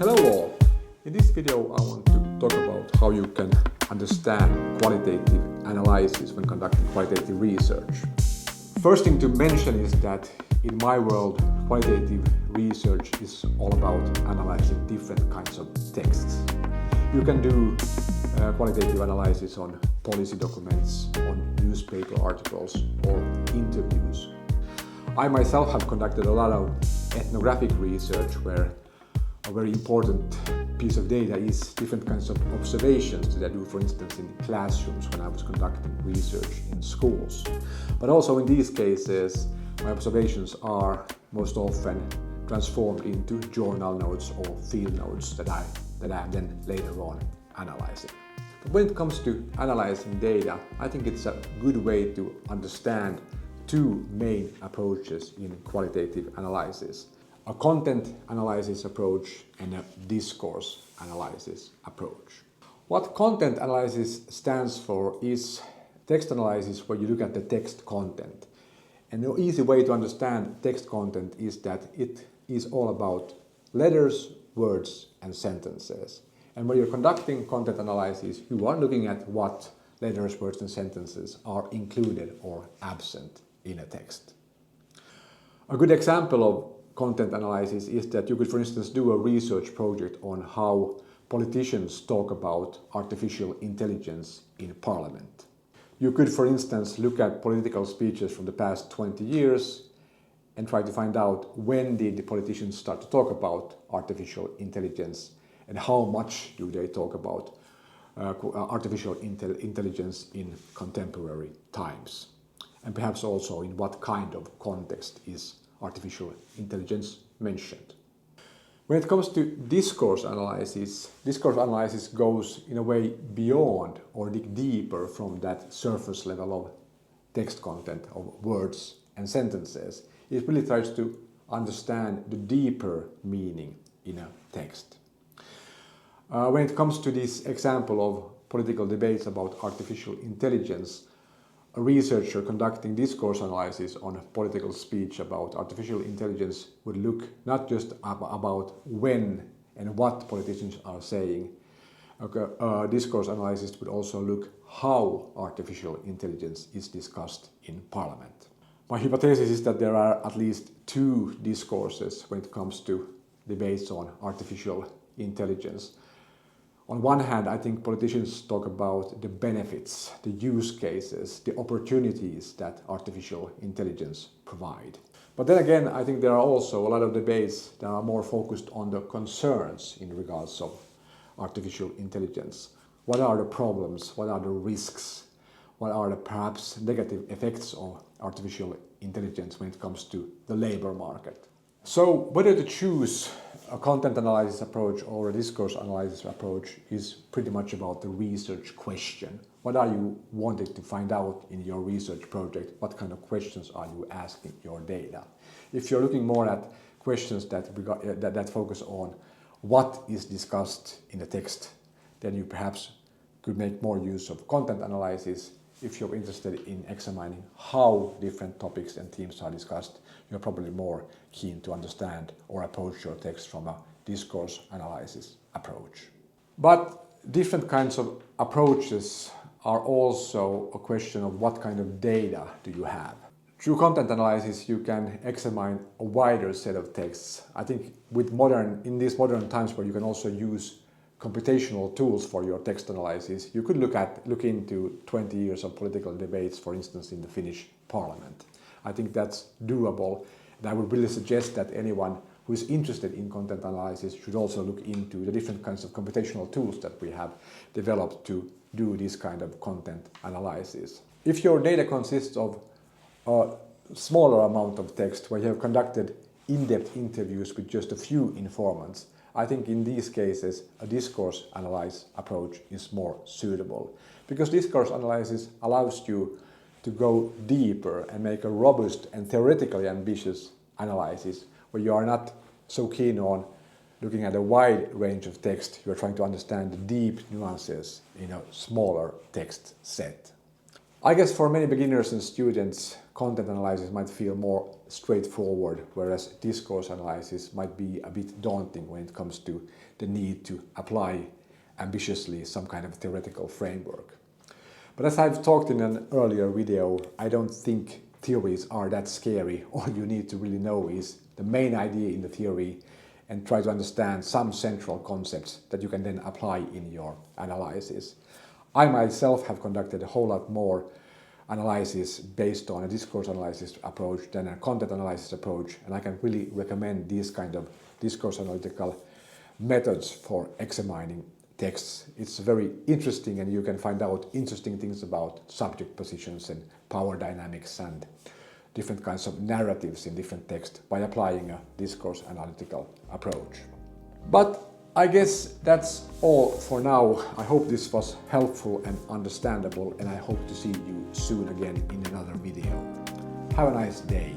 Hello all! In this video I want to talk about how you can understand qualitative analysis when conducting qualitative research. First thing to mention is that in my world, qualitative research is all about analyzing different kinds of texts. You can do qualitative analysis on policy documents, on newspaper articles or interviews. I myself have conducted a lot of ethnographic research where a very important piece of data is different kinds of observations that I do, for instance, in classrooms when I was conducting research in schools. But also in these cases, my observations are most often transformed into journal notes or field notes that I am then later on analyzing. But when it comes to analyzing data, I think it's a good way to understand two main approaches in qualitative analysis: a content analysis approach and a discourse analysis approach. What content analysis stands for is text analysis where you look at the text content. And the easy way to understand text content is that it is all about letters, words and sentences. And when you're conducting content analysis, you are looking at what letters, words and sentences are included or absent in a text. A good example of content analysis is that you could, for instance, do a research project on how politicians talk about artificial intelligence in parliament. You could, for instance, look at political speeches from the past 20 years and try to find out when did the politicians start to talk about artificial intelligence and how much do they talk about artificial intelligence in contemporary times. And perhaps also in what kind of context is artificial intelligence mentioned. When it comes to discourse analysis goes in a way beyond or dig deeper from that surface level of text content, of words and sentences. It really tries to understand the deeper meaning in a text. When it comes to this example of political debates about artificial intelligence, a researcher conducting discourse analysis on a political speech about artificial intelligence would look not just about when and what politicians are saying. A discourse analysis would also look how artificial intelligence is discussed in parliament. My hypothesis is that there are at least two discourses when it comes to debates on artificial intelligence. On one hand, I think politicians talk about the benefits, the use cases, the opportunities that artificial intelligence provide. But then again, I think there are also a lot of debates that are more focused on the concerns in regards of artificial intelligence. What are the problems? What are the risks? What are the perhaps negative effects of artificial intelligence when it comes to the labor market? So whether to choose a content analysis approach or a discourse analysis approach is pretty much about the research question. What are you wanting to find out in your research project? What kind of questions are you asking your data? If you're looking more at questions that focus on what is discussed in the text, then you perhaps could make more use of content analysis. If you're interested in examining how different topics and themes are discussed, you're probably more keen to understand or approach your text from a discourse analysis approach. But different kinds of approaches are also a question of what kind of data do you have. Through content analysis, you can examine a wider set of texts. I think in these modern times where you can also use computational tools for your text analysis, you could look into 20 years of political debates, for instance, in the Finnish parliament. I think that's doable, and I would really suggest that anyone who is interested in content analysis should also look into the different kinds of computational tools that we have developed to do this kind of content analysis. If your data consists of a smaller amount of text where you have conducted in-depth interviews with just a few informants, I think in these cases a discourse analysis approach is more suitable, because discourse analysis allows you to go deeper and make a robust and theoretically ambitious analysis where you are not so keen on looking at a wide range of text. You are trying to understand the deep nuances in a smaller text set. I guess for many beginners and students, content analysis might feel more straightforward, whereas discourse analysis might be a bit daunting when it comes to the need to apply ambitiously some kind of theoretical framework. But as I've talked in an earlier video, I don't think theories are that scary. All you need to really know is the main idea in the theory and try to understand some central concepts that you can then apply in your analysis. I myself have conducted a whole lot more analysis based on a discourse analysis approach than a content analysis approach, and I can really recommend these kind of discourse analytical methods for examining texts. It's very interesting, and you can find out interesting things about subject positions and power dynamics and different kinds of narratives in different texts by applying a discourse analytical approach. But I guess that's all for now. I hope this was helpful and understandable, and I hope to see you soon again in another video. Have a nice day.